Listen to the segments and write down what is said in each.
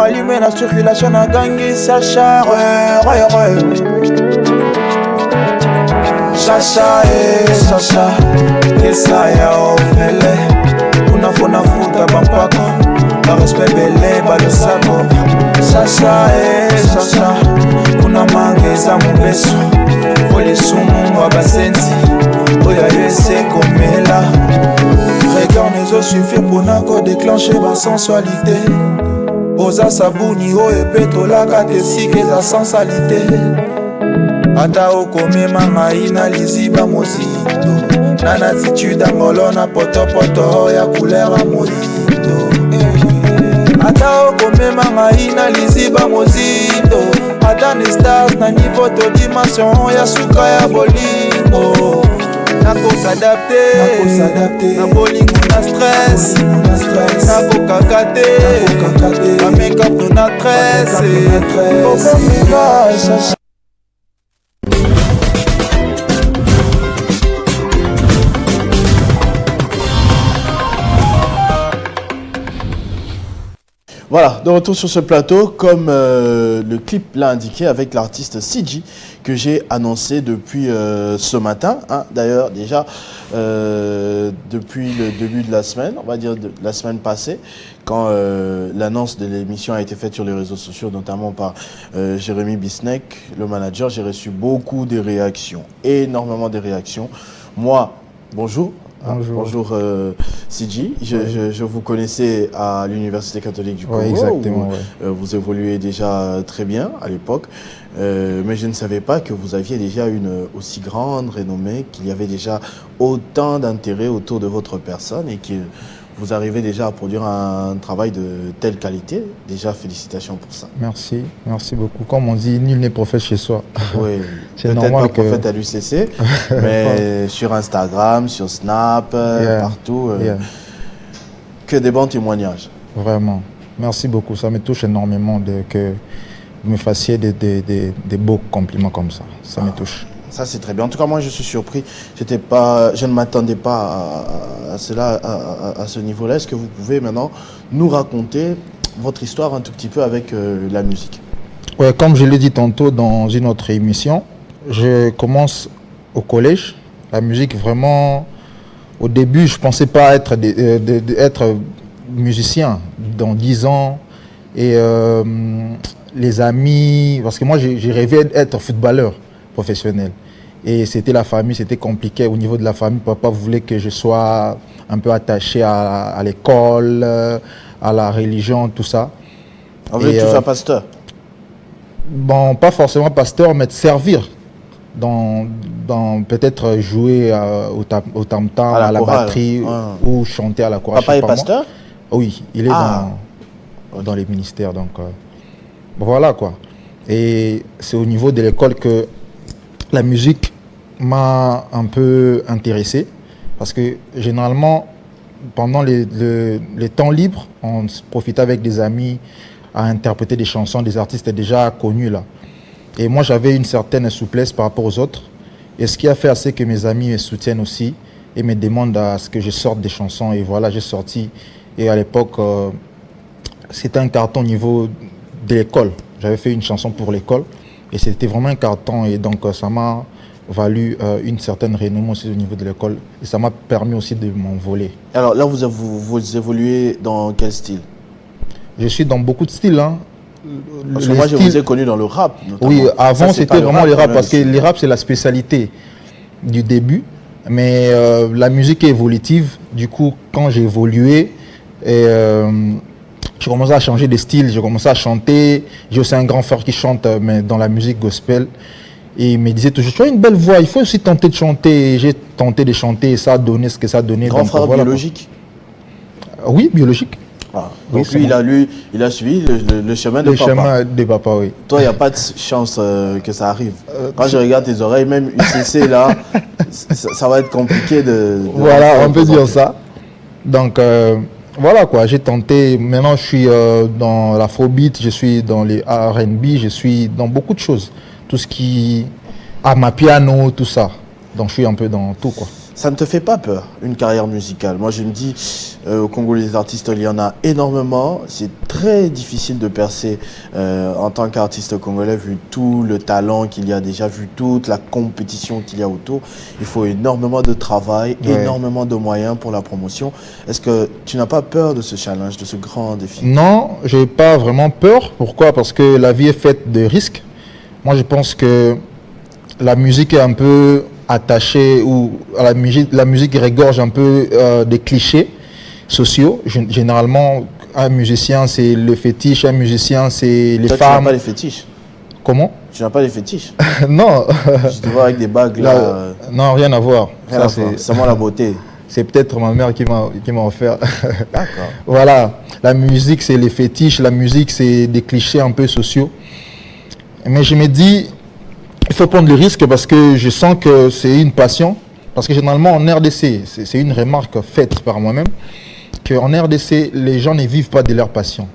allumé la circulation à gangi Sacha Sacha Sacha Esa ya ofele Unafona futa bampako Ba respect belé ba le sako Sacha Sacha Una mangeza mubeso Foli sumu wa basenzi Oya yese komela Regarde les os suffit pour n'ako déclencher ma sensualité Oza sabuni o e petola katesike za sensualité Ata okomema ngai na liziba mozindo Na attitude angolo na poto ya couleur ya mozindo Ata okomema ngai na liziba mozindo Ata ni stars na niveau to dimension ya suka ya bolingo Nako s'adapter Na bolingo na stress Nako kakate Na make up to na tresse Voilà, de retour sur ce plateau, comme le clip l'a indiqué, avec l'artiste CG, que j'ai annoncé depuis ce matin. Hein. D'ailleurs, déjà, depuis le début de la semaine, on va dire de la semaine passée, quand l'annonce de l'émission a été faite sur les réseaux sociaux, notamment par Jérémy Bisnek, le manager, j'ai reçu beaucoup de réactions, énormément de réactions. Moi, bonjour. Bonjour CG, je vous connaissais à l'Université catholique du Congo, exactement, où vous évoluez déjà très bien à l'époque, mais je ne savais pas que vous aviez déjà une aussi grande renommée, qu'il y avait déjà autant d'intérêt autour de votre personne et que vous arrivez déjà à produire un travail de telle qualité. Déjà, félicitations pour ça. Merci beaucoup. Comme on dit, nul n'est prophète chez soi. Oui, c'est peut-être pas prophète à l'UCC, mais sur Instagram, sur Snap, partout, que des bons témoignages. Vraiment, merci beaucoup. Ça me touche énormément que vous me fassiez des beaux compliments comme ça. Ça me touche. Ça, c'est très bien. En tout cas, moi, je suis surpris. Je ne m'attendais pas à cela, à ce niveau-là. Est-ce que vous pouvez maintenant nous raconter votre histoire un tout petit peu avec la musique? Ouais, comme je l'ai dit tantôt dans une autre émission, je commence au collège. La musique, vraiment, au début, je ne pensais pas être musicien dans 10 ans. Et les amis, parce que moi, j'ai rêvé d'être footballeur professionnel. Et c'était la famille, c'était compliqué. Au niveau de la famille, papa voulait que je sois un peu attaché à l'école, à la religion, tout ça. On veut que tu sois pasteur? Bon, pas forcément pasteur, mais de servir. Dans peut-être jouer au tam-tam, à la batterie, ou chanter à la chorale. Papa est pasteur? Oui, il est dans les ministères. Donc, voilà quoi. Et c'est au niveau de l'école que la musique m'a un peu intéressé. Parce que généralement, pendant les temps libres, on profitait avec des amis à interpréter des chansons des artistes déjà connus là. Et moi, j'avais une certaine souplesse par rapport aux autres. Et ce qui a fait assez que mes amis me soutiennent aussi et me demandent à ce que je sorte des chansons. Et voilà, j'ai sorti. Et à l'époque, c'était un carton au niveau de l'école. J'avais fait une chanson pour l'école. Et c'était vraiment un carton. Et donc, ça m'a valu une certaine renommée aussi au niveau de l'école. Et ça m'a permis aussi de m'envoler. Alors là, vous évoluez dans quel style? Je suis dans beaucoup de styles. Hein. Parce que moi, je vous ai connu dans le rap. Notamment. Oui, avant, c'était vraiment le rap. Parce que le rap, c'est la spécialité du début. Mais la musique est évolutive. Du coup, quand j'ai évolué, j'ai commencé à changer de style. J'ai commencé à chanter. J'ai aussi un grand frère qui chante mais dans la musique gospel. Et il me disait toujours, tu as une belle voix, il faut aussi tenter de chanter. J'ai tenté de chanter et ça a donné ce que ça a donné. Grand frère biologique? Oui, biologique. Ah, donc oui, lui, il a suivi le chemin de papa. Le chemin de papa, oui. Toi, il n'y a pas de chance que ça arrive. Quand je regarde tes oreilles, même UCC, là, ça va être compliqué de voilà, on peut dire ça. Donc, voilà quoi, j'ai tenté. Maintenant, je suis dans l'afrobeat, je suis dans les R&B, je suis dans beaucoup de choses. Tout ce qui... ma piano, tout ça. Donc, je suis un peu dans tout, quoi. Ça ne te fait pas peur, une carrière musicale? Moi, je me dis, au Congo, les artistes, il y en a énormément. C'est très difficile de percer en tant qu'artiste congolais, vu tout le talent qu'il y a déjà, vu toute la compétition qu'il y a autour. Il faut énormément de travail, énormément de moyens pour la promotion. Est-ce que tu n'as pas peur de ce challenge, de ce grand défi? Non, j'ai pas vraiment peur. Pourquoi? Parce que la vie est faite de risques. Moi, je pense que la musique est un peu attachée, ou à la musique regorge un peu des clichés sociaux. Généralement, un musicien, c'est le fétiche, un musicien, c'est les Toi, femmes. tu n'as pas les fétiches? Comment? Tu n'as pas les fétiches? Non. Je te vois avec des bagues là. Non, rien à voir. Rien à voir. C'est seulement la beauté. C'est peut-être ma mère qui m'a offert. D'accord. Voilà, la musique, c'est les fétiches, la musique, c'est des clichés un peu sociaux. Mais je me dis, il faut prendre le risque parce que je sens que c'est une passion. Parce que généralement en RDC, c'est une remarque faite par moi-même, qu'en RDC, les gens ne vivent pas de leur passion.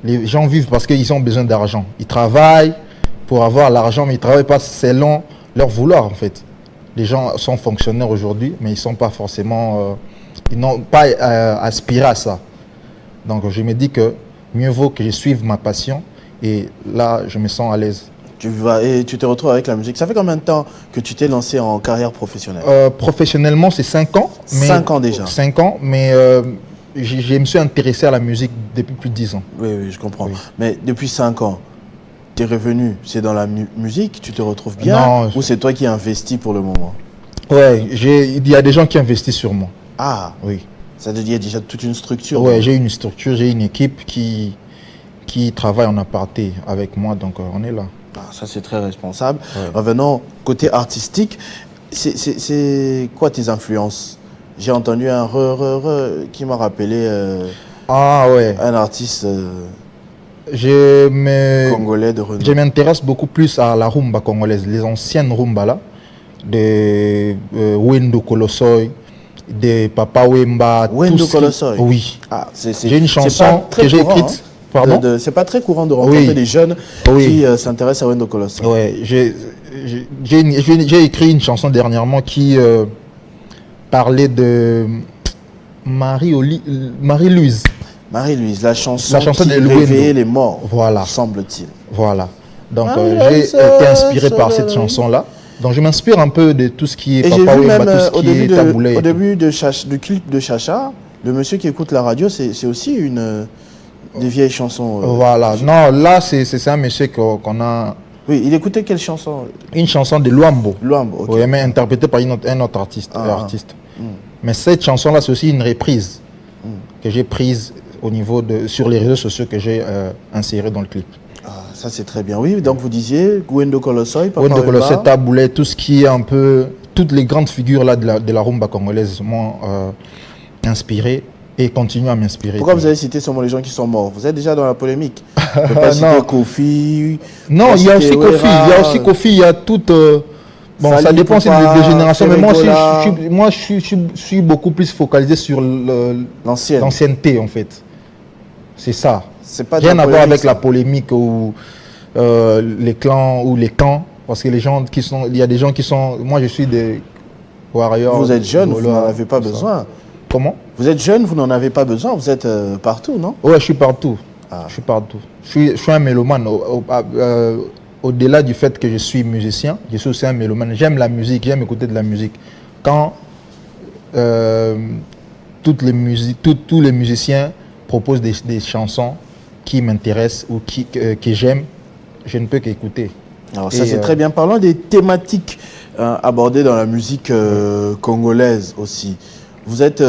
Les gens vivent parce qu'ils ont besoin d'argent. Ils travaillent pour avoir l'argent, mais ils ne travaillent pas selon leur vouloir en fait. Les gens sont fonctionnaires aujourd'hui, mais ils sont pas forcément, ils n'ont pas aspiré à ça. Donc je me dis que mieux vaut que je suive ma passion, et là je me sens à l'aise. Et tu te retrouves avec la musique. Ça fait combien de temps que tu t'es lancé en carrière professionnelle? Professionnellement, c'est 5 ans. 5 ans déjà. 5 ans, mais je me suis intéressé à la musique depuis plus de 10 ans. Oui, je comprends. Oui. Mais depuis 5 ans, tes revenus, c'est dans la musique? Tu te retrouves bien? Non. Ou c'est toi qui investis pour le moment? Ouais, il y a des gens qui investissent sur moi. Ah, Oui. ça veut dire qu'il y a déjà toute une structure. Ouais, j'ai une structure, j'ai une équipe qui travaille en aparté avec moi, donc on est là. Ah, ça, c'est très responsable. Ouais. Revenons côté artistique. C'est quoi tes influences? J'ai entendu un qui m'a rappelé Ah ouais. un artiste congolais de renom. Je m'intéresse beaucoup plus à la rumba congolaise, les anciennes rumbas là, de Wendo Kolosoi, de Papa Wemba. Wendo Kolosoi? Oui. Ah, J'ai une chanson que j'ai écrite. Pardon? C'est pas très courant de rencontrer des jeunes qui s'intéressent à Wendo Kolosoi. Ouais, j'ai écrit une chanson dernièrement qui parlait de Marie-Louise. Marie-Louise, la chanson qui de réveillait les morts, voilà. semble-t-il. Voilà. Donc j'ai été inspiré par cette chanson-là. Donc je m'inspire un peu de tout ce qui est Papa Wemba, tout ce qui est Taboulé. Au début du clip de Chacha, le monsieur qui écoute la radio, c'est aussi des vieilles chansons. Voilà. Non, là c'est un monsieur qu'on a... Oui, il écoutait quelle chanson? Une chanson de Luambo. Luambo, ok. Oui, mais interprétée par un autre artiste. Mais cette chanson-là, c'est aussi une reprise que j'ai prise sur les réseaux sociaux, que j'ai insérée dans le clip. Ah, ça c'est très bien. Oui, donc vous disiez Wendo Kolosoi, Papa Wendo Wemba. Kolosoi, Taboulé, tout ce qui est un peu... Toutes les grandes figures là, de la rumba congolaise m'ont inspiré et continuent à m'inspirer. Pourquoi vous avez cité seulement les gens qui sont morts? Vous êtes déjà dans la polémique. Vous ne pouvez pas citer Kofi. Non, il y a aussi Kofi. Il y a toute... Bon, ça dépend des générations, mais moi je suis beaucoup plus focalisé sur l'ancienneté en fait. C'est ça. Rien à voir avec la polémique ou les clans ou les camps, parce que il y a des gens qui sont... Moi je suis des warriors. Vous êtes jeune, vous n'en avez pas besoin. Comment? Vous êtes jeune, vous n'en avez pas besoin, vous êtes partout, non? Ouais, je suis partout. Je suis partout. Je suis un mélomane. Au-delà du fait que je suis musicien, je suis aussi un mélomane. J'aime la musique, j'aime écouter de la musique. Quand tous les musiciens proposent des chansons qui m'intéressent ou que j'aime, je ne peux qu'écouter. Alors ça c'est très bien. Parlons des thématiques abordées dans la musique congolaise aussi. Vous êtes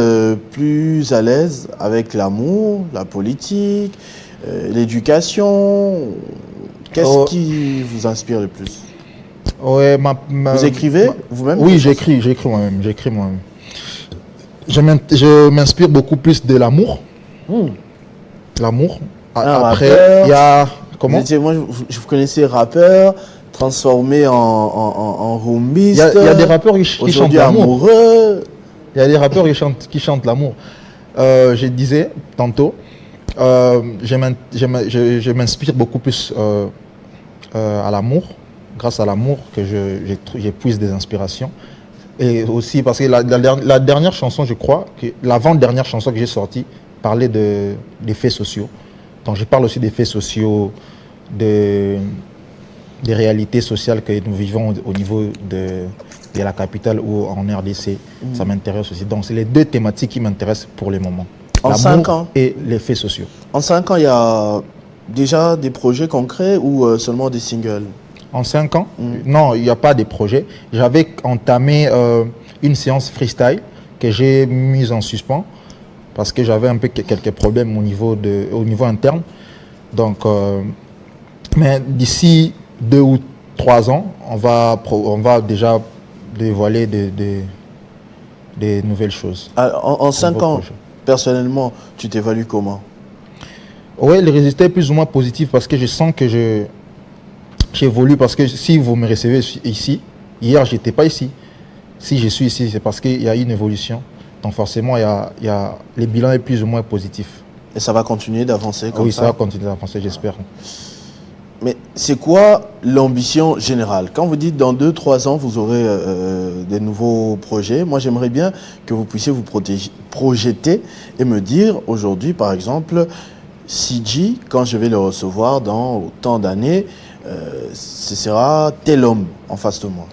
plus à l'aise avec l'amour, la politique, l'éducation? Qu'est-ce qui vous inspire le plus? Ouais, vous écrivez vous-même? Oui, j'écris moi-même. Je m'inspire beaucoup plus de l'amour. L'amour. Après, il y a... Comment? Moi, je vous connaissais rappeur, transformé en rumbiste. Il y a des rappeurs qui chantent l'amour. Amoureux. Il y a des rappeurs qui chantent l'amour. Je disais tantôt, je m'inspire beaucoup plus à l'amour, grâce à l'amour que j'épuise des inspirations. Et aussi parce que la dernière chanson, je crois, l'avant-dernière chanson que j'ai sortie parlait des faits sociaux. Donc je parle aussi des faits sociaux, des réalités sociales que nous vivons au niveau de la capitale ou en RDC. Ça m'intéresse aussi. Donc c'est les deux thématiques qui m'intéressent pour le moment. En 5 ans et les faits sociaux. En 5 ans, il y a déjà des projets concrets ou seulement des singles? En 5 ans, non, il n'y a pas de projet. J'avais entamé une séance freestyle que j'ai mise en suspens parce que j'avais un peu quelques problèmes au niveau interne. Donc, mais d'ici 2 ou 3 ans, on va déjà dévoiler des nouvelles choses. En 5 ans, personnellement, tu t'évalues comment? Oui, les résultats sont plus ou moins positifs parce que je sens que j'évolue. Parce que si vous me recevez ici, hier, je n'étais pas ici. Si je suis ici, c'est parce qu'il y a une évolution. Donc forcément, le bilan est plus ou moins positif. Et ça va continuer d'avancer comme ça? Oui, ça va continuer d'avancer, j'espère. Mais c'est quoi l'ambition générale? Quand vous dites dans 2-3 ans, vous aurez des nouveaux projets, moi j'aimerais bien que vous puissiez vous projeter et me dire aujourd'hui, par exemple, CG, quand je vais le recevoir dans autant d'années, ce sera tel homme en face de moi.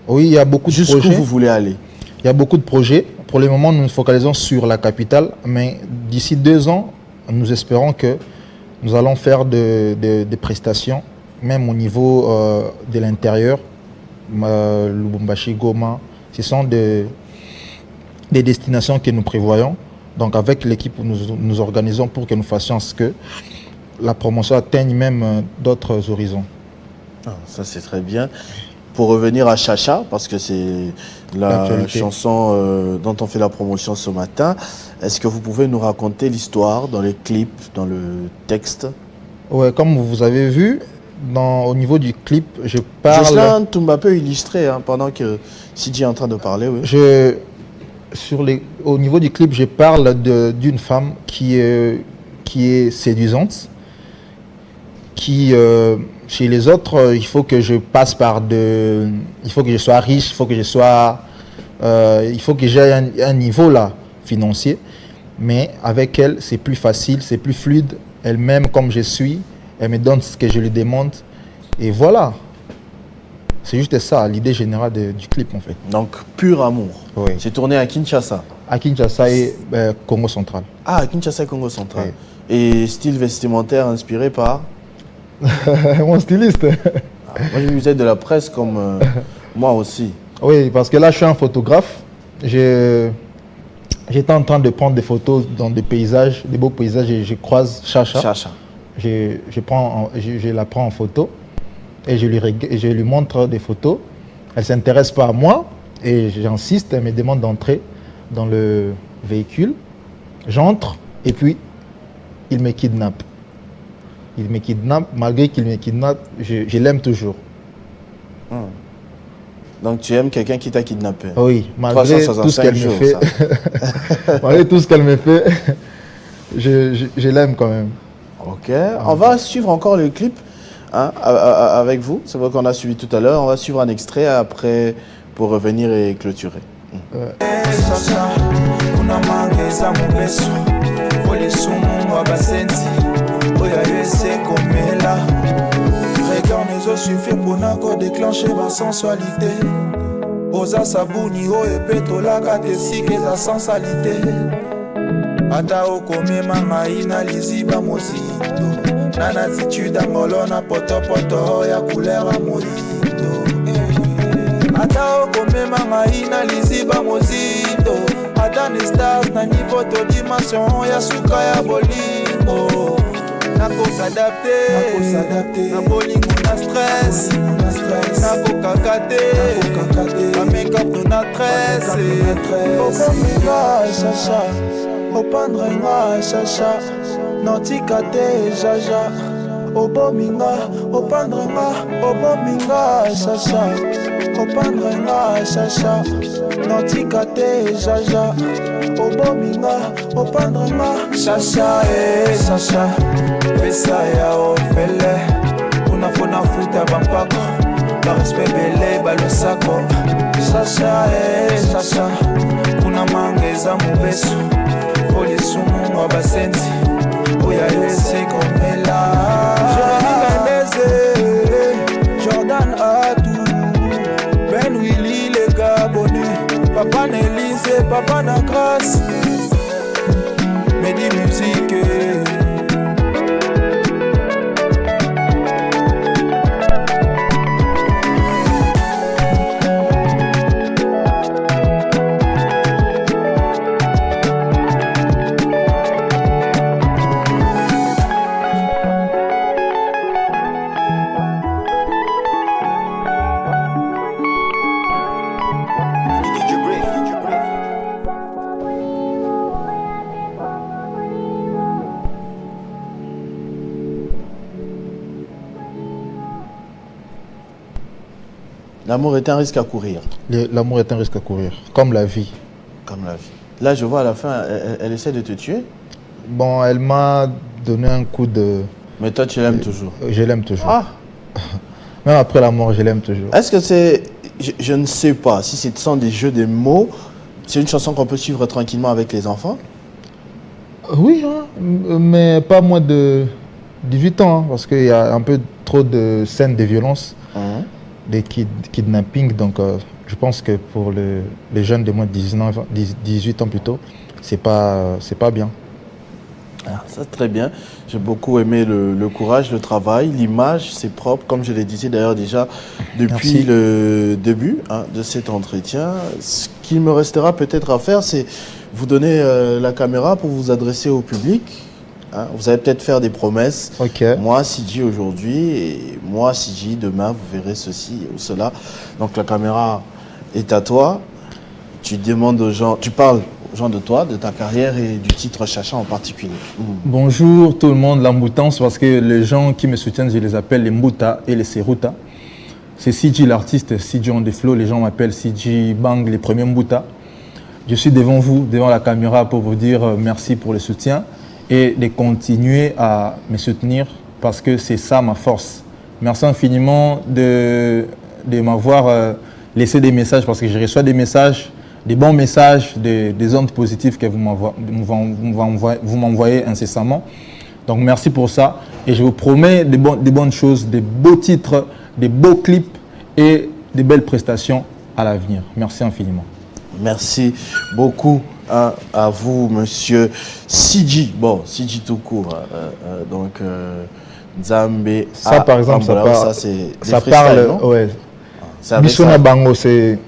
Oui, il y a beaucoup de projets. Jusqu'où vous voulez aller? Il y a beaucoup de projets. Pour le moment, nous nous focalisons sur la capitale, mais d'ici 2 ans, nous espérons que nous allons faire des prestations, même au niveau de l'intérieur, Lubumbashi, Goma. Ce sont des destinations que nous prévoyons. Donc avec l'équipe, nous organisons pour que nous fassions ce que la promotion atteigne même d'autres horizons. Ça c'est très bien. Pour revenir à Chacha, parce que c'est la chanson dont on fait la promotion ce matin, est-ce que vous pouvez nous raconter l'histoire dans les clips, dans le texte? Oui, comme vous avez vu, au niveau du clip, je parle... Jocelyn Toumba peut illustrer pendant que Sidi est en train de parler. Oui. Au niveau du clip, je parle d'une femme qui est séduisante, qui... chez les autres, il faut que je passe il faut que je sois riche, il faut que j'ai un niveau là, financier. Mais avec elle, c'est plus facile, c'est plus fluide. Elle m'aime comme je suis, elle me donne ce que je lui demande. Et voilà. C'est juste ça, l'idée générale du clip en fait. Donc, pur amour. Oui. C'est tourné à Kinshasa. À Kinshasa et Congo central. Ah, à Kinshasa et Congo central. Oui. Et style vestimentaire inspiré par? Mon styliste. Moi, je vous êtes de la presse comme moi aussi. Oui, parce que là, je suis un photographe. J'étais en train de prendre des photos dans des paysages, des beaux paysages, et je croise Chacha. Chacha. Je la prends en photo et je lui montre des photos. Elle ne s'intéresse pas à moi et j'insiste, elle me demande d'entrer dans le véhicule. J'entre et puis il me kidnappe. Il me kidnappe, malgré qu'il me kidnappe, je l'aime toujours. Donc tu aimes quelqu'un qui t'a kidnappé? Oui, malgré tout ce qu'elle me fait. Malgré tout ce qu'elle me fait, je l'aime quand même. Ok, on va suivre encore le clip avec vous. C'est vrai qu'on a suivi tout à l'heure. On va suivre un extrait après pour revenir et clôturer. Suffit pour n'avoir déclencher ma sensualité. Osa sabuni o epetola katesike za sensualité. Ata okome mama ina liziba mozindo. Nana attitude angolo na poto ya couleur a mozindo. Ata okome mama ina liziba mozindo. Ata ni stars na niveau to dimension ya suka ya bolingo. Nako s'adapter, na bolingo na stress, nako kakate, na make up to na tresse. Okominga chacha, opandrenga chacha, notikate jaja. Obominga, obominga chacha, opandrenga chacha, notikate jaja. Obominga, opandrenga chacha, chacha. Pesa ya ofele, unafuna futa bampako, ba respect bele ba le sako. Chacha yesu folisumu mwa basenzi oya yese komela Jordan Adou Ben Willy le Gabonais Papa Nelise, Papa na grâce Medi musique L'amour est un risque à courir. L'amour est un risque à courir, comme la vie. Comme la vie. Là, je vois à la fin, elle essaie de te tuer. Bon, elle m'a donné un coup de... Mais toi, tu l'aimes toujours. Je l'aime toujours. Ah. Même après la mort, je l'aime toujours. Est-ce que c'est... Je ne sais pas si ce sont des jeux de mots. C'est une chanson qu'on peut suivre tranquillement avec les enfants? Oui, hein, mais pas moins de 18 ans, hein, parce qu'il y a un peu trop de scènes de violence. Des kidnappings, donc je pense que pour les jeunes de moins de 18 ans plutôt, c'est pas bien. Ah, ça très bien. J'ai beaucoup aimé le courage, le travail, l'image, c'est propre, comme je l'ai dit d'ailleurs déjà depuis Merci. le début de cet entretien. Ce qu'il me restera peut-être à faire, c'est vous donner la caméra pour vous adresser au public. Vous allez peut-être faire des promesses. Okay. Moi, CG aujourd'hui, et moi, CG demain, vous verrez ceci ou cela. Donc la caméra est à toi. Tu demandes aux gens, tu parles aux gens de toi, de ta carrière et du titre Chacha en particulier. Bonjour tout le monde, la Mboutance, parce que les gens qui me soutiennent, je les appelle les Mbouta et les Seruta. C'est CG l'artiste, CG on the flow, les gens m'appellent CG Bang, les premiers Mbouta. Je suis devant vous, devant la caméra pour vous dire merci pour le soutien et de continuer à me soutenir parce que c'est ça ma force. Merci infiniment de m'avoir laissé des messages parce que je reçois des messages, des bons messages, des ondes positives que vous m'envoyez incessamment. Donc merci pour ça et je vous promets des bonnes choses, des beaux titres, des beaux clips et des belles prestations à l'avenir. Merci infiniment. Merci beaucoup à vous, monsieur CG. Bon, CG tout court. Donc, Nzambe. Ça, par exemple, Ambala, ça parle. Ouais. Bisona Bango, c'est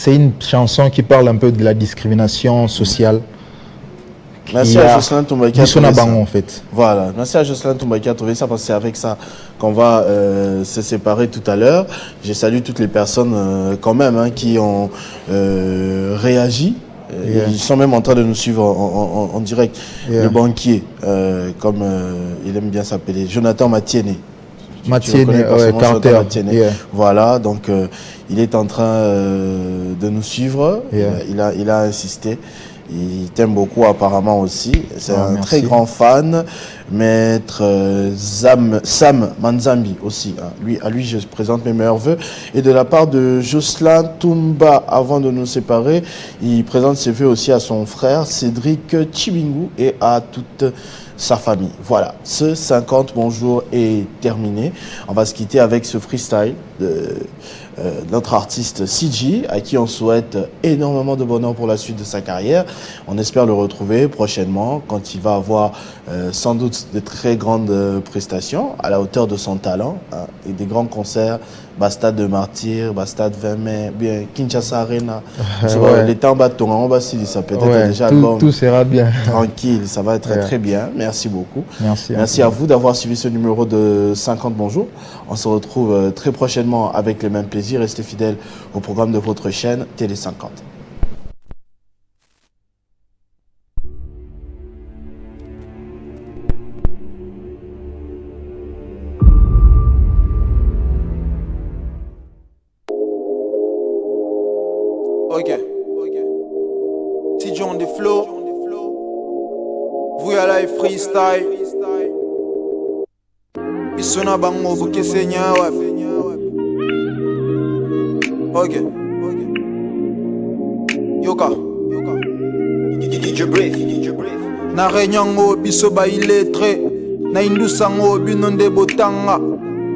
une chanson qui parle un peu de la discrimination sociale. Merci à Jocelyn Toumbaki qui a trouvé ça. Bango, en fait. Voilà, merci à Jocelyn Toumbaki qui a trouvé ça parce que c'est avec ça qu'on va se séparer tout à l'heure. Je salue toutes les personnes quand même qui ont réagi. Ils sont même en train de nous suivre en direct. Le banquier, comme il aime bien s'appeler, Jonathan Matiene. Carter. Voilà, donc il est en train de nous suivre. Il a insisté. Il t'aime beaucoup apparemment aussi. C'est un très grand fan. Maître Sam Manzambi aussi. À lui, je présente mes meilleurs voeux. Et de la part de Jocelyn Toumba, avant de nous séparer, il présente ses voeux aussi à son frère Cédric Chibingu et à toute sa famille. Voilà, ce 50 bonjour est terminé. On va se quitter avec ce freestyle de notre artiste CG, à qui on souhaite énormément de bonheur pour la suite de sa carrière. On espère le retrouver prochainement quand il va avoir sans doute de très grandes prestations à la hauteur de son talent et des grands concerts. Bastade de Martyr, Bastade 20 mai, bien Kinshasa Arena. Les temps bâtons, on va s'y ça peut-être déjà tout sera bien. Tranquille, ça va être très bien. Merci beaucoup. Merci à vous d'avoir suivi ce numéro de 50 bonjour. On se retrouve très prochainement avec le même plaisir. Restez fidèles au programme de votre chaîne Télé 50. CG on the flow. Vuya live freestyle. Bisona bango bukesenya wapi. Yoka. DJ Brief. Na renyango biso ba illettré, na indusango binonde botanga,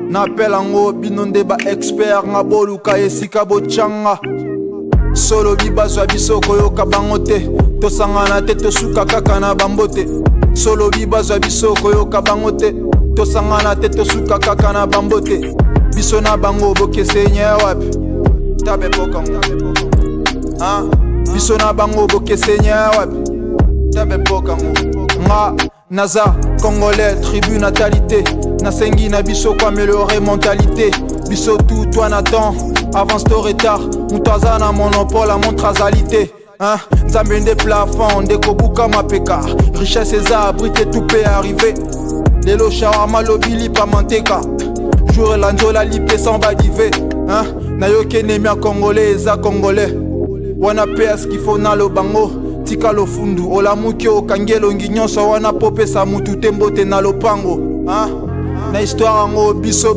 na pelango binonde ba expert nga boluka esika bochanga. Solo bibazwa biso koyoka bangote, tosangana te tosuka kaka na bambote. Solo bibazwa biso koyoka bangote, tosangana te tosuka kaka na bambote. Biso na bango bokesenya wapi tabe pokango ah biso na bango bokesenya wapi tabe pokango nga naza congolais tribu natalité nasengi na biso kwa améliorer mentalité biso tout toi n'attend avance to retard mutaza na monopole à montrasalité hein nzambe nde plafond ndeko buka mapeka richesse eza abrité tout peut arriver lelo shawarma lobili pa manteka jour la nzola lipe sans badiver hein na yoke nemia congolais eza congolais wana pe ce qu'il faut na lo bango tika lo fundu olamuki okangelo nginyonso wana popesa mutu tembote na lopango hein na histoire ngo biso